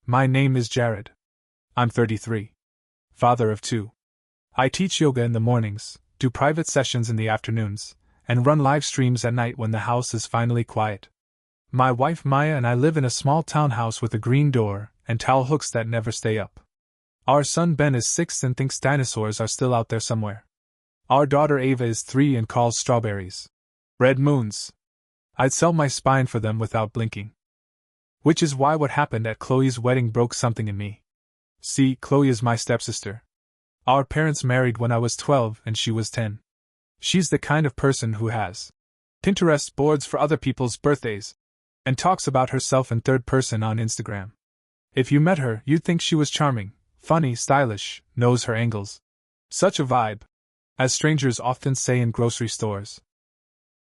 My name is Jared. I'm 33. Father of 2. I teach yoga in the mornings, do private sessions in the afternoons, and run live streams at night when the house is finally quiet. My wife Maya and I live in a small townhouse with a green door and towel hooks that never stay up. Our son Ben is 6 and thinks dinosaurs are still out there somewhere. Our daughter Ava is 3 and calls strawberries red moons. I'd sell my spine for them without blinking. Which is why what happened at Chloe's wedding broke something in me. See, Chloe is my stepsister. Our parents married when I was 12 and she was 10. She's the kind of person who has Pinterest boards for other people's birthdays and talks about herself in third person on Instagram. If you met her, you'd think she was charming, funny, stylish, knows her angles. Such a vibe, as strangers often say in grocery stores.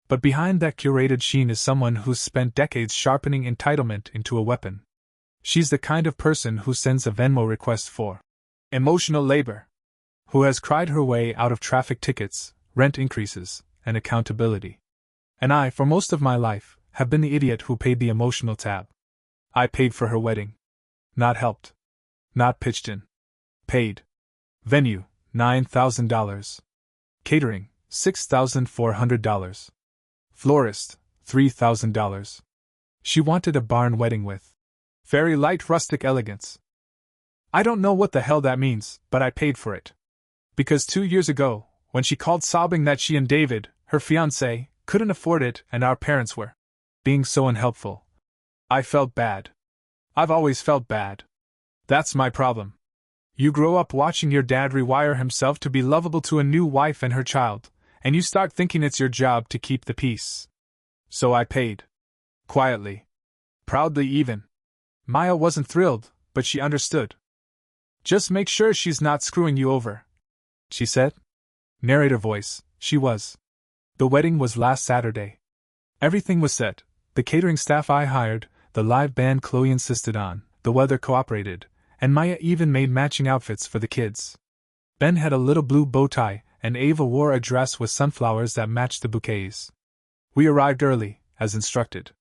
But behind that curated sheen is someone who's spent decades sharpening entitlement into a weapon. She's the kind of person who sends a Venmo request for emotional labor, who has cried her way out of traffic tickets, rent increases, and accountability. And I, for most of my life, have been the idiot who paid the emotional tab. I paid for her wedding. Not helped. Not pitched in. Paid. Venue, $9,000. Catering, $6,400. Florist, $3,000. She wanted a barn wedding with very light rustic elegance. I don't know what the hell that means, but I paid for it. Because 2 years ago, when she called sobbing that she and David, her fiancé, couldn't afford it and our parents were being so unhelpful, I felt bad. I've always felt bad. That's my problem. You grow up watching your dad rewire himself to be lovable to a new wife and her child, and you start thinking it's your job to keep the peace. So I paid. Quietly. Proudly even. Maya wasn't thrilled, but she understood. Just make sure she's not screwing you over, she said. Narrator voice, she was. The wedding was last Saturday. Everything was set, the catering staff I hired, the live band Chloe insisted on, the weather cooperated, and Maya even made matching outfits for the kids. Ben had a little blue bow tie, and Ava wore a dress with sunflowers that matched the bouquets. We arrived early, as instructed.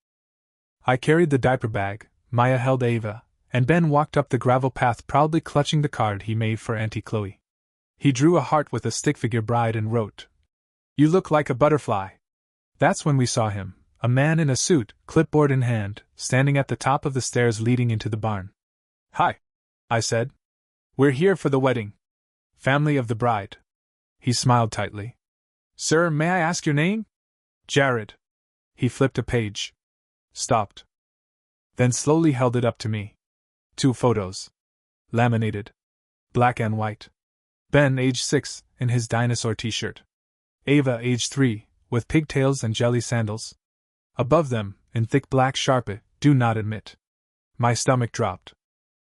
I carried the diaper bag, Maya held Ava, and Ben walked up the gravel path proudly clutching the card he made for Auntie Chloe. He drew a heart with a stick figure bride and wrote, "You look like a butterfly." That's when we saw him, a man in a suit, clipboard in hand, standing at the top of the stairs leading into the barn. "Hi," I said. "We're here for the wedding. Family of the bride." He smiled tightly. "Sir, may I ask your name?" "Jared." He flipped a page. Stopped. Then slowly held it up to me. 2 photos. Laminated. Black and white. Ben, age 6, in his dinosaur t-shirt. Ava, age 3, with pigtails and jelly sandals. Above them, in thick black Sharpie, "Do not admit." My stomach dropped.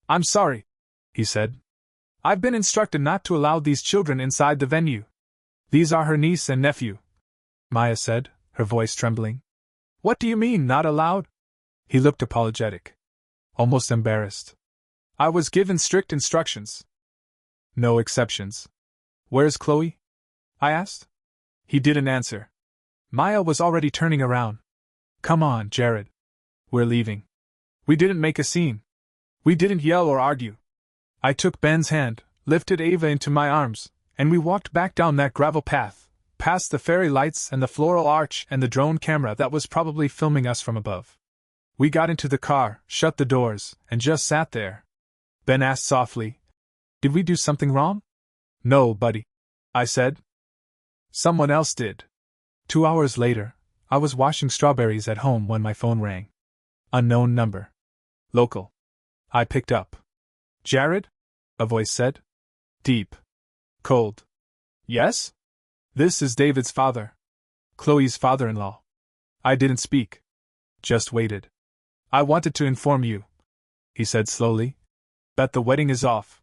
"I'm sorry," he said. "I've been instructed not to allow these children inside the venue." "These are her niece and nephew," Maya said, her voice trembling. "What do you mean, not allowed?" He looked apologetic. Almost embarrassed. "I was given strict instructions. No exceptions." "Where's Chloe?" I asked. He didn't answer. Maya was already turning around. "Come on, Jared. We're leaving." We didn't make a scene. We didn't yell or argue. I took Ben's hand, lifted Ava into my arms, and we walked back down that gravel path, past the fairy lights and the floral arch and the drone camera that was probably filming us from above. We got into the car, shut the doors, and just sat there. Ben asked softly, "Did we do something wrong?" "No, buddy," I said. "Someone else did." 2 hours later, I was washing strawberries at home when my phone rang. Unknown number. Local. I picked up. "Jared?" a voice said. Deep. Cold. "Yes?" "This is David's father. Chloe's father-in-law." I didn't speak. Just waited. "I wanted to inform you," he said slowly, "that the wedding is off."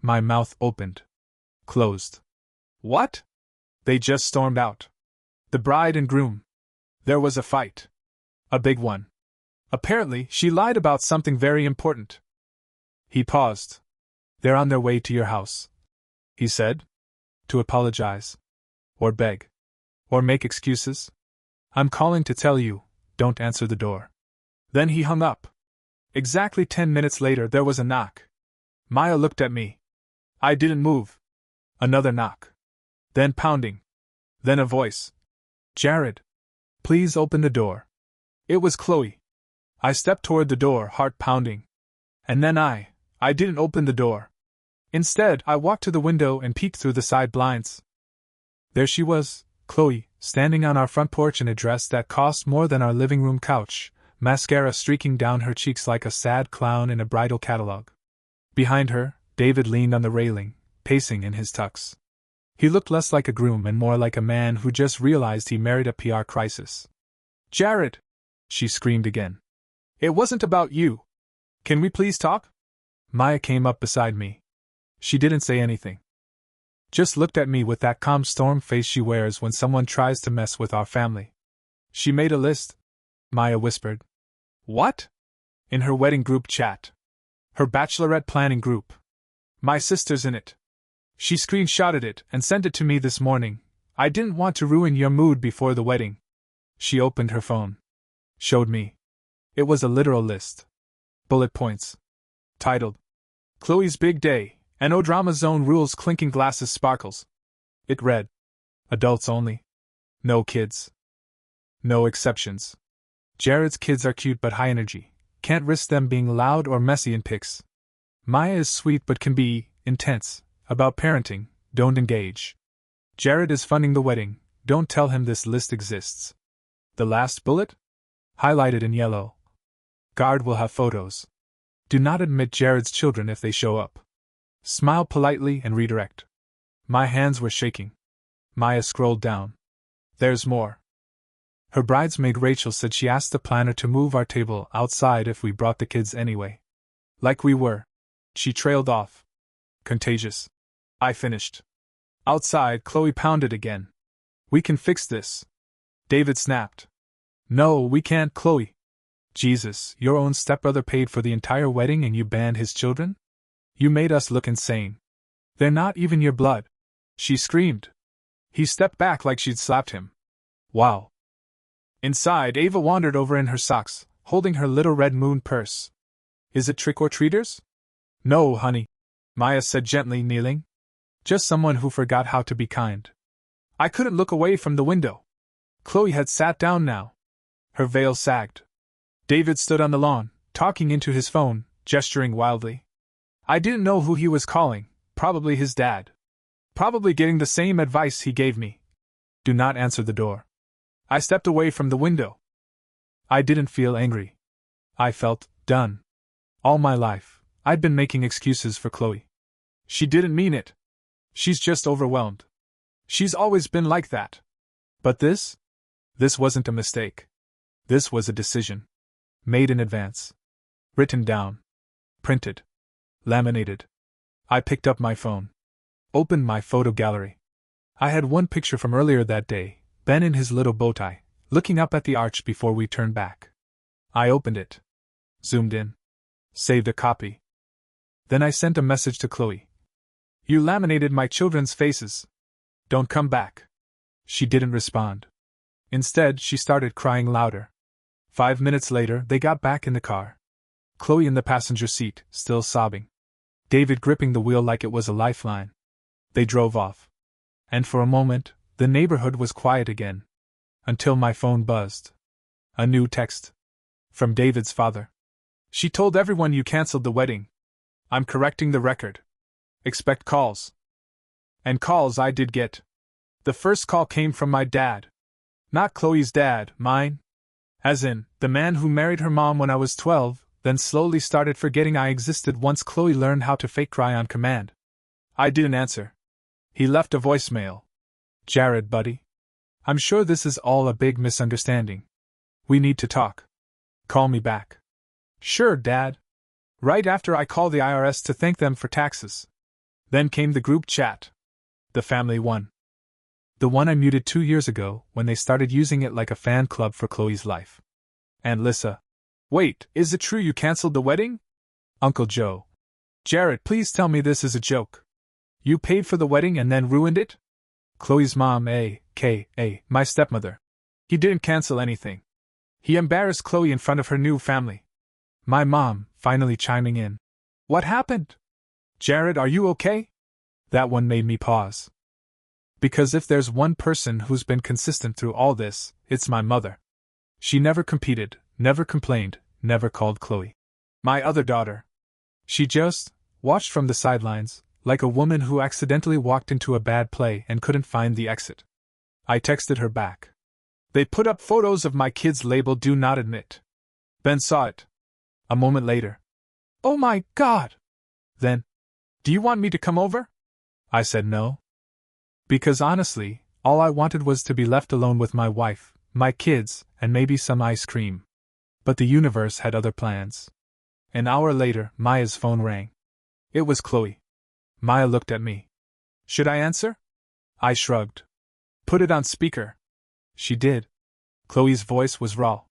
My mouth opened. Closed. "What?" They just stormed out. The bride and groom. There was a fight. A big one. Apparently, she lied about something very important. He paused. "They're on their way to your house," he said. "To apologize. Or beg. Or make excuses. I'm calling to tell you, don't answer the door." Then he hung up. Exactly 10 minutes later, there was a knock. Maya looked at me. I didn't move. Another knock. Then pounding. Then a voice. Jared. Please open the door. It was Chloe. I stepped toward the door, heart pounding. And then I didn't open the door. Instead, I walked to the window and peeked through the side blinds. There she was, Chloe, standing on our front porch in a dress that cost more than our living room couch, mascara streaking down her cheeks like a sad clown in a bridal catalog. Behind her, David leaned on the railing, pacing in his tux. He looked less like a groom and more like a man who just realized he married a PR crisis. Jared! She screamed again. It wasn't about you. Can we please talk? Maya came up beside me. She didn't say anything. Just looked at me with that calm storm face she wears when someone tries to mess with our family. She made a list, Maya whispered. What? In her wedding group chat. Her bachelorette planning group. My sister's in it. She screenshotted it and sent it to me this morning. I didn't want to ruin your mood before the wedding. She opened her phone. Showed me. It was a literal list. Bullet points. Titled, Chloe's Big Day, No Drama Zone Rules Clinking Glasses Sparkles. It read, Adults only. No kids. No exceptions. Jared's kids are cute but high energy. Can't risk them being loud or messy in pics. Maya is sweet but can be intense. About parenting, don't engage. Jared is funding the wedding, don't tell him this list exists. The last bullet? Highlighted in yellow. Guard will have photos. Do not admit Jared's children if they show up. Smile politely and redirect. My hands were shaking. Maya scrolled down. There's more. Her bridesmaid Rachel said she asked the planner to move our table outside if we brought the kids anyway. Like we were. She trailed off. Contagious. I finished. Outside, Chloe pounded again. We can fix this. David snapped. No, we can't, Chloe. Jesus, your own stepbrother paid for the entire wedding and you banned his children? You made us look insane. They're not even your blood. She screamed. He stepped back like she'd slapped him. Wow. Inside, Ava wandered over in her socks, holding her little red moon purse. Is it trick-or-treaters? No, honey, Maya said gently, kneeling. Just someone who forgot how to be kind. I couldn't look away from the window. Chloe had sat down now. Her veil sagged. David stood on the lawn, talking into his phone, gesturing wildly. I didn't know who he was calling, probably his dad. Probably getting the same advice he gave me. Do not answer the door. I stepped away from the window. I didn't feel angry. I felt done. All my life, I'd been making excuses for Chloe. She didn't mean it. She's just overwhelmed. She's always been like that. But this wasn't a mistake. This was a decision. Made in advance. Written down. Printed. Laminated. I picked up my phone. Opened my photo gallery. I had one picture from earlier that day, Ben in his little bow tie, looking up at the arch before we turned back. I opened it. Zoomed in. Saved a copy. Then I sent a message to Chloe. You laminated my children's faces. Don't come back. She didn't respond. Instead, she started crying louder. 5 minutes later, they got back in the car. Chloe in the passenger seat, still sobbing. David gripping the wheel like it was a lifeline. They drove off. And for a moment, the neighborhood was quiet again. Until my phone buzzed. A new text. From David's father. She told everyone you canceled the wedding. I'm correcting the record. Expect calls. And calls I did get. The first call came from my dad. Not Chloe's dad, mine. As in, the man who married her mom when I was 12, then slowly started forgetting I existed once Chloe learned how to fake cry on command. I didn't answer. He left a voicemail. Jared, buddy. I'm sure this is all a big misunderstanding. We need to talk. Call me back. Sure, Dad. Right after I call the IRS to thank them for taxes. Then came the group chat. The family one. The one I muted 2 years ago when they started using it like a fan club for Chloe's life. And Lissa. Wait, is it true you canceled the wedding? Uncle Joe. Jared, please tell me this is a joke. You paid for the wedding and then ruined it? Chloe's mom, a.k.a. my stepmother. He didn't cancel anything. He embarrassed Chloe in front of her new family. My mom, finally chiming in. What happened? Jared, are you okay? That one made me pause. Because if there's one person who's been consistent through all this, it's my mother. She never competed, never complained, never called Chloe my other daughter. She just watched from the sidelines, like a woman who accidentally walked into a bad play and couldn't find the exit. I texted her back. They put up photos of my kids labeled "Do Not Admit." Ben saw it. A moment later. Oh my God! Then, do you want me to come over? I said no. Because honestly, all I wanted was to be left alone with my wife, my kids, and maybe some ice cream. But the universe had other plans. An hour later, Maya's phone rang. It was Chloe. Maya looked at me. Should I answer? I shrugged. Put it on speaker. She did. Chloe's voice was raw.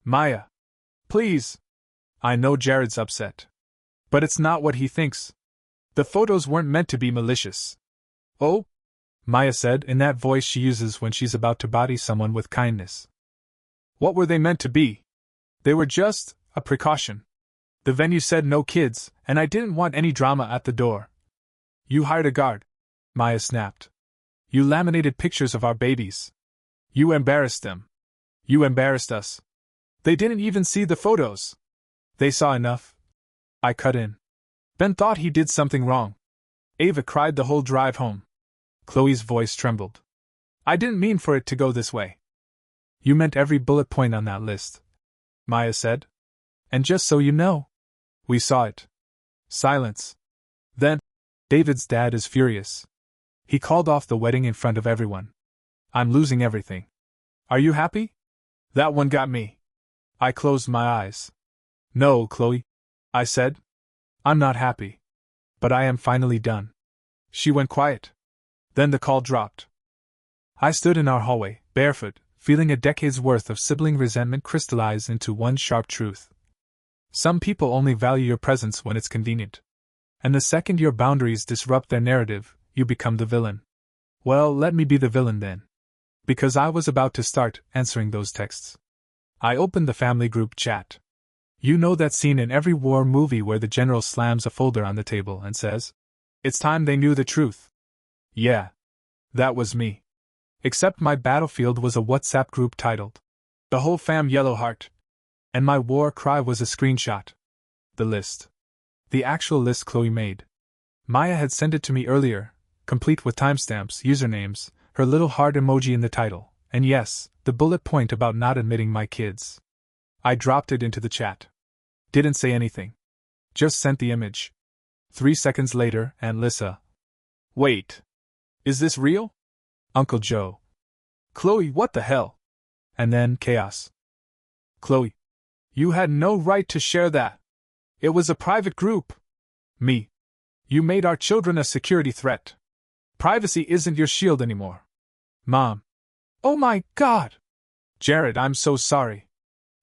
Maya. Please. I know Jared's upset. But it's not what he thinks. The photos weren't meant to be malicious. Oh? Maya said in that voice she uses when she's about to body someone with kindness. What were they meant to be? They were just a precaution. The venue said no kids, and I didn't want any drama at the door. You hired a guard, Maya snapped. You laminated pictures of our babies. You embarrassed them. You embarrassed us. They didn't even see the photos. They saw enough. I cut in. Ben thought he did something wrong. Ava cried the whole drive home. Chloe's voice trembled. I didn't mean for it to go this way. You meant every bullet point on that list, Maya said. And just so you know, we saw it. Silence. Then, David's dad is furious. He called off the wedding in front of everyone. I'm losing everything. Are you happy? That one got me. I closed my eyes. No, Chloe, I said. I'm not happy. But I am finally done. She went quiet. Then the call dropped. I stood in our hallway, barefoot, feeling a decade's worth of sibling resentment crystallize into one sharp truth. Some people only value your presence when it's convenient. And the second your boundaries disrupt their narrative, you become the villain. Well, let me be the villain then. Because I was about to start answering those texts. I opened the family group chat. You know that scene in every war movie where the general slams a folder on the table and says, "It's time they knew the truth." Yeah. That was me. Except my battlefield was a WhatsApp group titled, "The Whole Fam Yellow Heart." And my war cry was a screenshot. The list. The actual list Chloe made. Maya had sent it to me earlier, complete with timestamps, usernames, her little heart emoji in the title, and yes, the bullet point about not admitting my kids. I dropped it into the chat. Didn't say anything. Just sent the image. 3 seconds later, Aunt Lissa. Wait. Is this real? Uncle Joe. Chloe, what the hell? And then chaos. Chloe. You had no right to share that. It was a private group. Me. You made our children a security threat. Privacy isn't your shield anymore. Mom. Oh my God! Jared, I'm so sorry.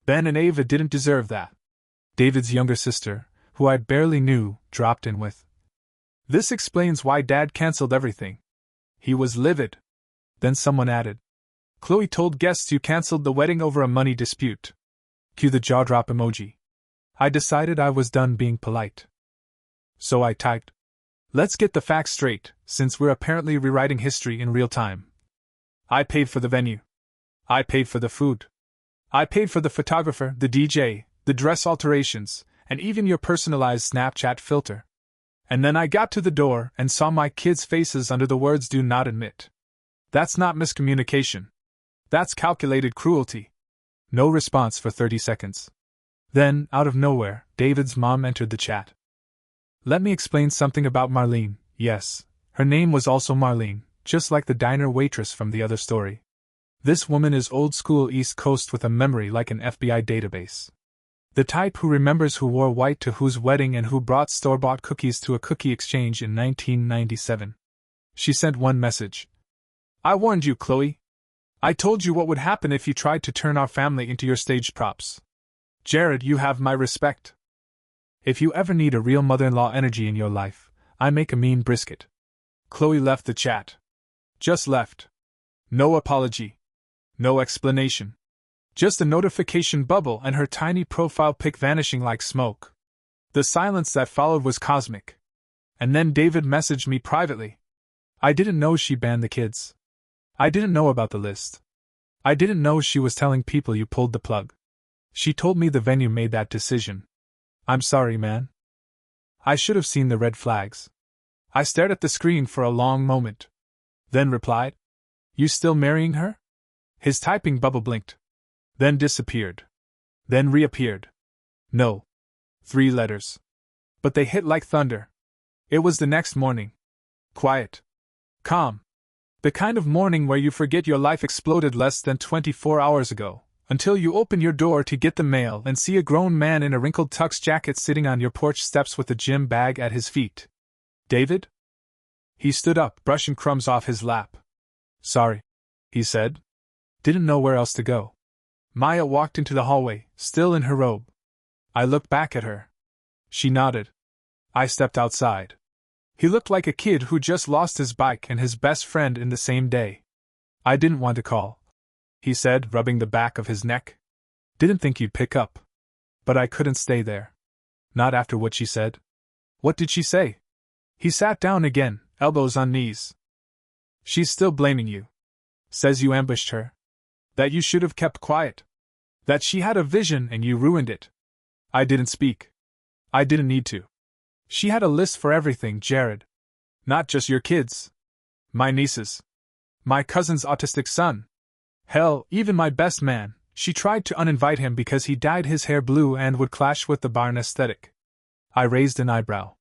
Ben and Ava didn't deserve that. David's younger sister, who I barely knew, dropped in with. This explains why Dad canceled everything. He was livid. Then someone added. Chloe told guests you canceled the wedding over a money dispute. Cue the jaw drop emoji. I decided I was done being polite. So I typed. Let's get the facts straight, since we're apparently rewriting history in real time. I paid for the venue. I paid for the food. I paid for the photographer, the DJ, the dress alterations, and even your personalized Snapchat filter. And then I got to the door and saw my kids' faces under the words "Do Not Admit." That's not miscommunication. That's calculated cruelty. No response for 30 seconds. Then, out of nowhere, David's mom entered the chat. Let me explain something about Marlene. Yes, her name was also Marlene, just like the diner waitress from the other story. This woman is old school East Coast with a memory like an FBI database. The type who remembers who wore white to whose wedding and who brought store-bought cookies to a cookie exchange in 1997. She sent one message. I warned you, Chloe. I told you what would happen if you tried to turn our family into your stage props. Jared, you have my respect. If you ever need a real mother-in-law energy in your life, I make a mean brisket. Chloe left the chat. Just left. No apology. No explanation. Just a notification bubble and her tiny profile pic vanishing like smoke. The silence that followed was cosmic. And then David messaged me privately. I didn't know she banned the kids. I didn't know about the list. I didn't know she was telling people you pulled the plug. She told me the venue made that decision. I'm sorry, man. I should have seen the red flags. I stared at the screen for a long moment. Then replied, You still marrying her? His typing bubble blinked. Then disappeared. Then reappeared. No. 3 letters. But they hit like thunder. It was the next morning. Quiet. Calm. The kind of morning where you forget your life exploded less than 24 hours ago, until you open your door to get the mail and see a grown man in a wrinkled tux jacket sitting on your porch steps with a gym bag at his feet. David? He stood up, brushing crumbs off his lap. Sorry, he said. Didn't know where else to go. Maya walked into the hallway, still in her robe. I looked back at her. She nodded. I stepped outside. He looked like a kid who just lost his bike and his best friend in the same day. I didn't want to call, he said, rubbing the back of his neck. Didn't think you'd pick up. But I couldn't stay there. Not after what she said. What did she say? He sat down again, elbows on knees. She's still blaming you. Says you ambushed her. That you should have kept quiet. That she had a vision and you ruined it. I didn't speak. I didn't need to. She had a list for everything, Jared. Not just your kids. My nieces. My cousin's autistic son. Hell, even my best man. She tried to uninvite him because he dyed his hair blue and would clash with the barn aesthetic. I raised an eyebrow.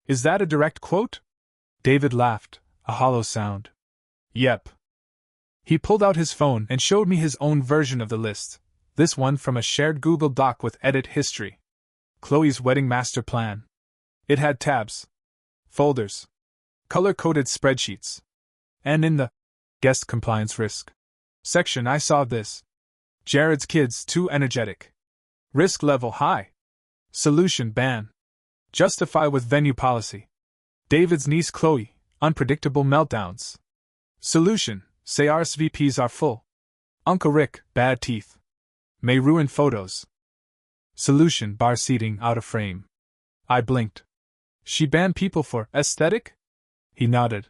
Is that a direct quote? David laughed, a hollow sound. Yep. He pulled out his phone and showed me his own version of the list, this one from a shared Google Doc with edit history. Chloe's wedding master plan. It had tabs, folders, color-coded spreadsheets. And in the guest compliance risk section I saw this. Jared's kids too energetic. Risk level high. Solution ban. Justify with venue policy. David's niece Chloe, unpredictable meltdowns. Solution, say RSVPs are full. Uncle Rick, bad teeth. May ruin photos. Solution, bar seating out of frame. I blinked. She banned people for aesthetic? He nodded.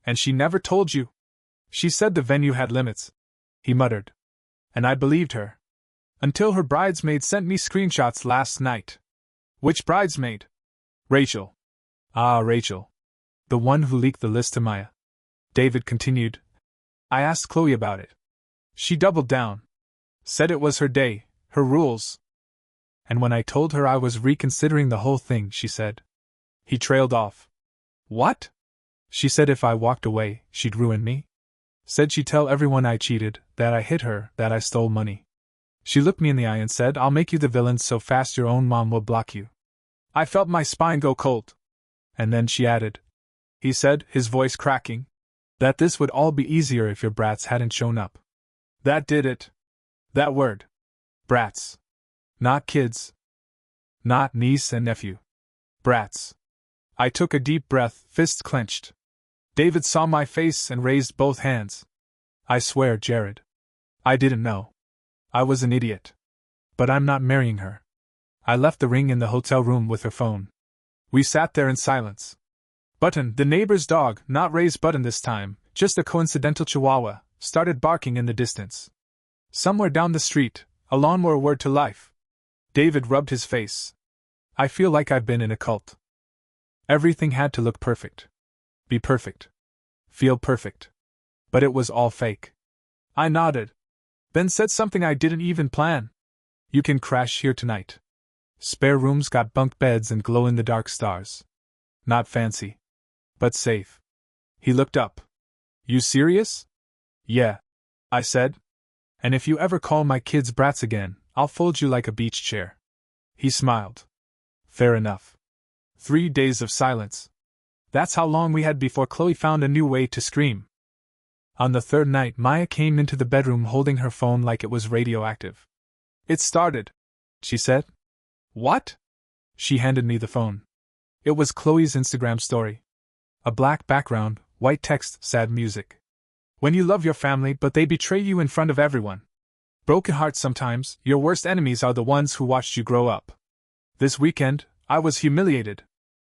And she never told you? She said the venue had limits. He muttered. And I believed her. Until her bridesmaid sent me screenshots last night. Which bridesmaid? Rachel. Ah, Rachel. The one who leaked the list to Maya. David continued. I asked Chloe about it. She doubled down. Said it was her day, her rules. And when I told her I was reconsidering the whole thing, she said. He trailed off. What? She said if I walked away, she'd ruin me. Said she'd tell everyone I cheated, that I hit her, that I stole money. She looked me in the eye and said, I'll make you the villain so fast your own mom will block you. I felt my spine go cold. And then she added, he said, his voice cracking, that this would all be easier if your brats hadn't shown up. That did it. That word. Brats. Not kids. Not niece and nephew. Brats. I took a deep breath, fists clenched. David saw my face and raised both hands. I swear, Jared. I didn't know. I was an idiot. But I'm not marrying her. I left the ring in the hotel room with her phone. We sat there in silence. Button, the neighbor's dog, not Ray's Button this time, just a coincidental chihuahua, started barking in the distance. Somewhere down the street, a lawnmower whirred to life. David rubbed his face. I feel like I've been in a cult. Everything had to look perfect. Be perfect. Feel perfect. But it was all fake. I nodded. Then said something I didn't even plan. You can crash here tonight. Spare rooms got bunk beds and glow-in-the-dark stars. Not fancy. But safe. He looked up. You serious? Yeah, I said. And if you ever call my kids brats again, I'll fold you like a beach chair. He smiled. Fair enough. 3 days of silence. That's how long we had before Chloe found a new way to scream. On the third night, Maya came into the bedroom holding her phone like it was radioactive. It started, she said. What? She handed me the phone. It was Chloe's Instagram story. A black background, white text, sad music. When you love your family but they betray you in front of everyone. Broken hearts sometimes, your worst enemies are the ones who watched you grow up. This weekend, I was humiliated.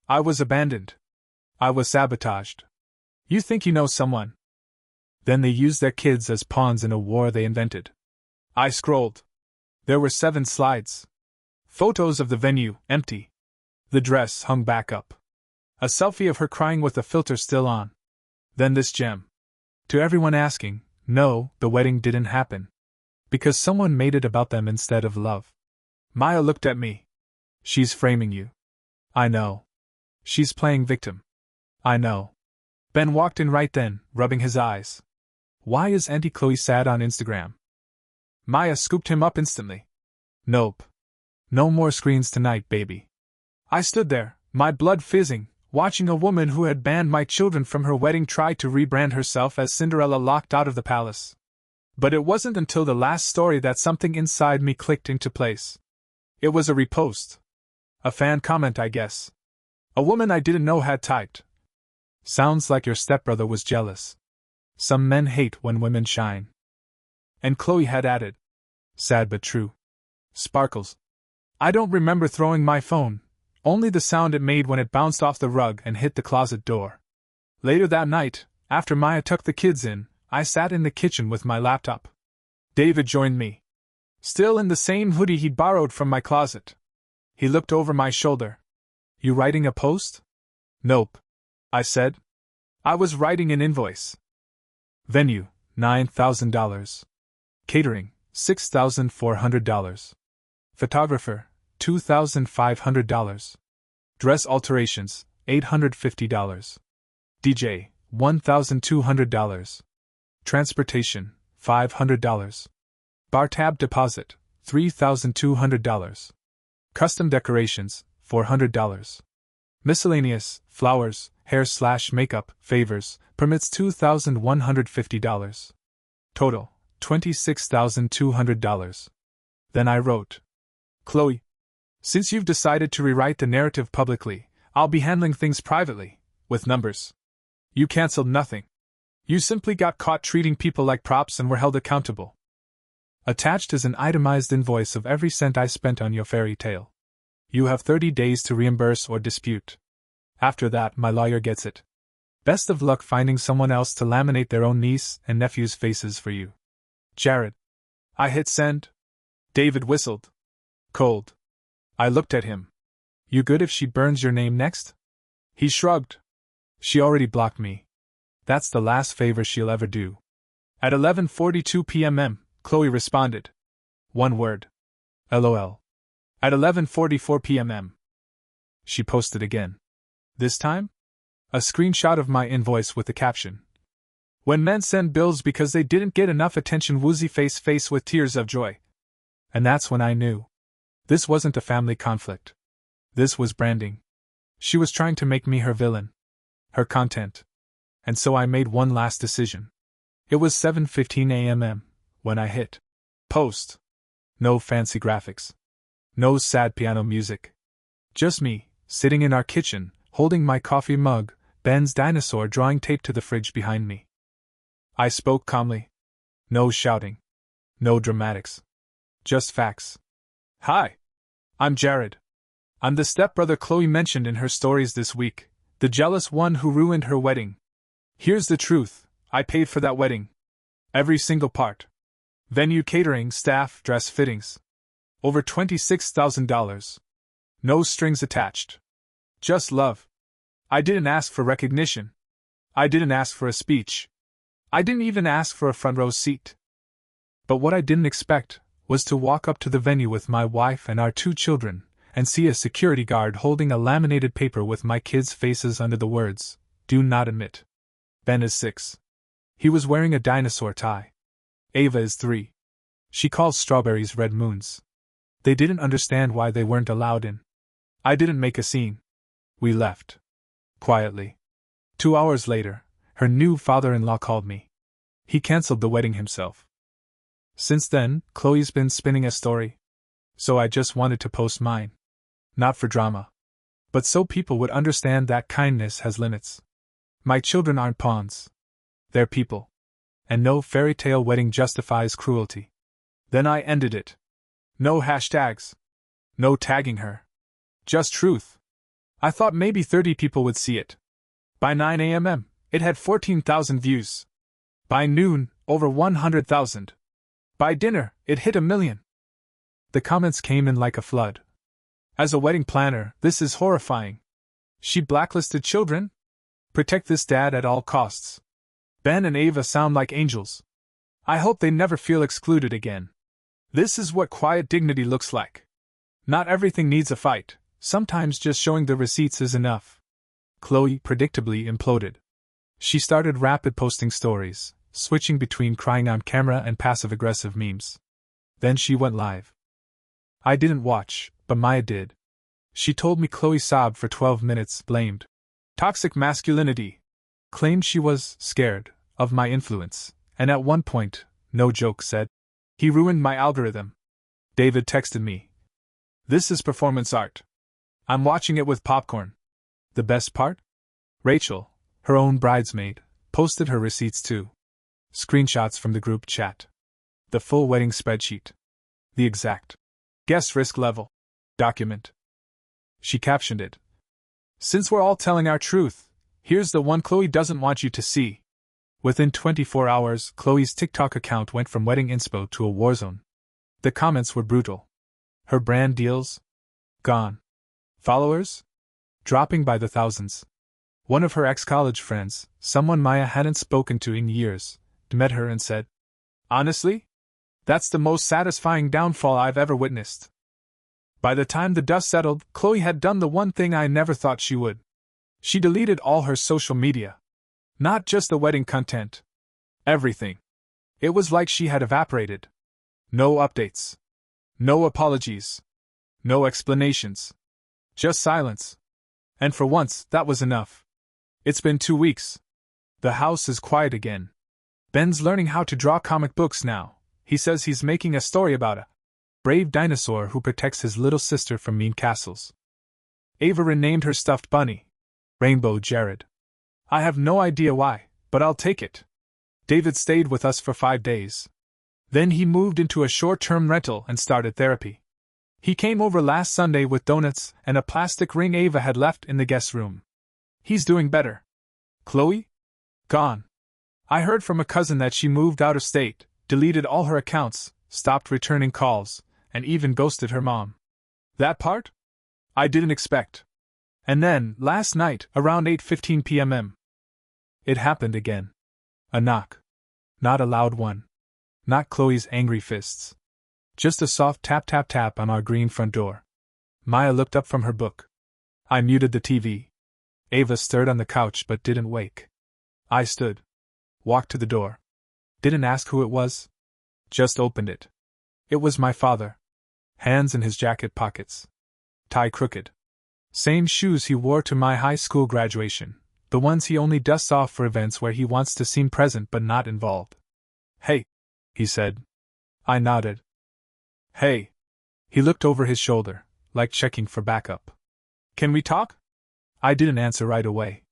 I was abandoned. I was sabotaged. You think you know someone? Then they used their kids as pawns in a war they invented. I scrolled. There were 7 slides. Photos of the venue, empty. The dress hung back up. A selfie of her crying with the filter still on. Then this gem. To everyone asking, no, the wedding didn't happen. Because someone made it about them instead of love. Maya looked at me. She's framing you. I know. She's playing victim. I know. Ben walked in right then, rubbing his eyes. Why is Auntie Chloe sad on Instagram? Maya scooped him up instantly. Nope. No more screens tonight, baby. I stood there, my blood fizzing, watching a woman who had banned my children from her wedding try to rebrand herself as Cinderella locked out of the palace. But it wasn't until the last story that something inside me clicked into place. It was a repost. A fan comment, I guess. A woman I didn't know had typed. Sounds like your stepbrother was jealous. Some men hate when women shine. And Chloe had added. Sad but true. Sparkles. I don't remember throwing my phone, only the sound it made when it bounced off the rug and hit the closet door. Later that night, after Maya tucked the kids in, I sat in the kitchen with my laptop. David joined me. Still in the same hoodie he'd borrowed from my closet. He looked over my shoulder. You writing a post? Nope. I said. I was writing an invoice. Venue, $9,000. Catering, $6,400. Photographer, $2,500. Dress alterations, $850. DJ, $1,200. Transportation, $500. Bar tab deposit, $3,200. Custom decorations, $400. Miscellaneous, flowers, hair/makeup, favors, permits $2,150. Total, $26,200. Then I wrote. Chloe, since you've decided to rewrite the narrative publicly, I'll be handling things privately, with numbers. You canceled nothing. You simply got caught treating people like props and were held accountable. Attached is an itemized invoice of every cent I spent on your fairy tale. You have 30 days to reimburse or dispute. After that, my lawyer gets it. Best of luck finding someone else to laminate their own niece and nephew's faces for you. Jared. I hit send. David whistled. Cold. I looked at him. You good if she burns your name next? He shrugged. She already blocked me. That's the last favor she'll ever do. At 11:42 p.m., Chloe responded. One word. LOL. At 11:44 p.m. She posted again. This time? A screenshot of my invoice with the caption. When men send bills because they didn't get enough attention, woozy face with tears of joy. And that's when I knew. This wasn't a family conflict. This was branding. She was trying to make me her villain. Her content. And so I made one last decision. It was 7:15 a.m. when I hit post. No fancy graphics. No sad piano music. Just me, sitting in our kitchen, holding my coffee mug, Ben's dinosaur drawing tape to the fridge behind me. I spoke calmly. No shouting. No dramatics. Just facts. Hi. I'm Jared. I'm the stepbrother Chloe mentioned in her stories this week, the jealous one who ruined her wedding. Here's the truth, I paid for that wedding. Every single part. Venue, catering, staff, dress fittings. Over $26,000. No strings attached. Just love. I didn't ask for recognition. I didn't ask for a speech. I didn't even ask for a front row seat. But what I didn't expect was to walk up to the venue with my wife and our 2 children, and see a security guard holding a laminated paper with my kids' faces under the words, "Do not admit." Ben is 6. He was wearing a dinosaur tie. Ava is 3. She calls strawberries red moons. They didn't understand why they weren't allowed in. I didn't make a scene. We left. Quietly. 2 hours later, her new father-in-law called me. He canceled the wedding himself. Since then, Chloe's been spinning a story. So I just wanted to post mine. Not for drama. But so people would understand that kindness has limits. My children aren't pawns. They're people. And no fairy tale wedding justifies cruelty. Then I ended it. No hashtags. No tagging her. Just truth. I thought maybe 30 people would see it. By 9 a.m., it had 14,000 views. By noon, over 100,000. By dinner, it hit 1 million. The comments came in like a flood. As a wedding planner, this is horrifying. She blacklisted children? Protect this dad at all costs. Ben and Ava sound like angels. I hope they never feel excluded again. This is what quiet dignity looks like. Not everything needs a fight, sometimes just showing the receipts is enough. Chloe predictably imploded. She started rapid posting stories, switching between crying on camera and passive-aggressive memes. Then she went live. I didn't watch, but Maya did. She told me Chloe sobbed for 12 minutes, blamed toxic masculinity, claimed she was scared of my influence, and at one point, no joke, said, "He ruined my algorithm." David texted me, "This is performance art. I'm watching it with popcorn." The best part? Rachel, her own bridesmaid, posted her receipts too. Screenshots from the group chat. The full wedding spreadsheet. The exact guess risk level document. She captioned it, "Since we're all telling our truth, here's the one Chloe doesn't want you to see." Within 24 hours, Chloe's TikTok account went from wedding inspo to a war zone. The comments were brutal. Her brand deals? Gone. Followers? Dropping by the thousands. One of her ex-college friends, someone Maya hadn't spoken to in years, met her and said, "Honestly? That's the most satisfying downfall I've ever witnessed." By the time the dust settled, Chloe had done the one thing I never thought she would. She deleted all her social media. Not just the wedding content. Everything. It was like she had evaporated. No updates. No apologies. No explanations. Just silence. And for once, that was enough. It's been 2 weeks. The house is quiet again. Ben's learning how to draw comic books now. He says he's making a story about a brave dinosaur who protects his little sister from mean castles. Ava renamed her stuffed bunny Rainbow Jared. I have no idea why, but I'll take it. David stayed with us for 5 days. Then he moved into a short-term rental and started therapy. He came over last Sunday with donuts and a plastic ring Ava had left in the guest room. He's doing better. Chloe? Gone. I heard from a cousin that she moved out of state, deleted all her accounts, stopped returning calls, and even ghosted her mom. That part? I didn't expect. And then, last night, around 8:15 p.m. It happened again. A knock. Not a loud one. Not Chloe's angry fists. Just a soft tap-tap-tap on our green front door. Maya looked up from her book. I muted the TV. Ava stirred on the couch but didn't wake. I stood. Walked to the door. Didn't ask who it was. Just opened it. It was my father. Hands in his jacket pockets. Tie crooked. Same shoes he wore to my high school graduation, the ones he only dusts off for events where he wants to seem present but not involved. "Hey," he said. I nodded. "Hey." He looked over his shoulder, like checking for backup. "Can we talk?" I didn't answer right away.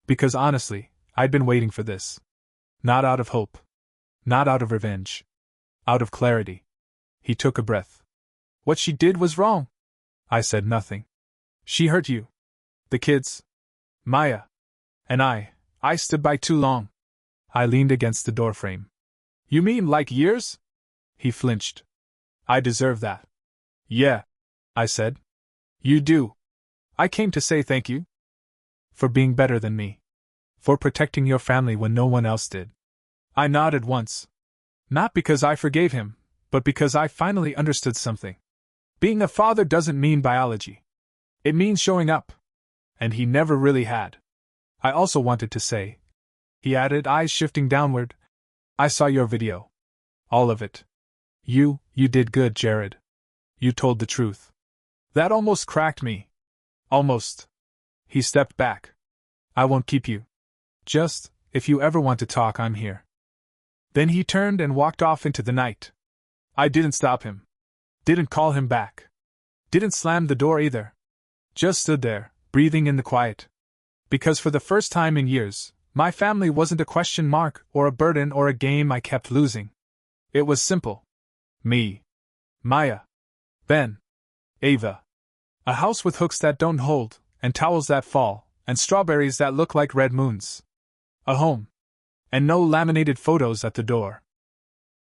Because honestly, I'd been waiting for this. Not out of hope. Not out of revenge. Out of clarity. He took a breath. "What she did was wrong." I said nothing. "She hurt you. The kids. Maya. And I stood by too long." I leaned against the doorframe. "You mean like years?" He flinched. "I deserve that." "Yeah," I said. "You do. I came to say thank you. For being better than me. For protecting your family when no one else did." I nodded once. Not because I forgave him, but because I finally understood something. Being a father doesn't mean biology. It means showing up. And he never really had. I also wanted to say, he added, eyes shifting downward, "I saw your video. All of it. You did good, Jared. You told the truth." That almost cracked me. Almost. He stepped back. "I won't keep you. Just, if you ever want to talk, I'm here." Then he turned and walked off into the night. I didn't stop him. Didn't call him back. Didn't slam the door either. Just stood there, breathing in the quiet. Because for the first time in years, my family wasn't a question mark or a burden or a game I kept losing. It was simple. Me. Maya. Ben. Ava. A house with hooks that don't hold, and towels that fall, and strawberries that look like red moons. A home. And no laminated photos at the door.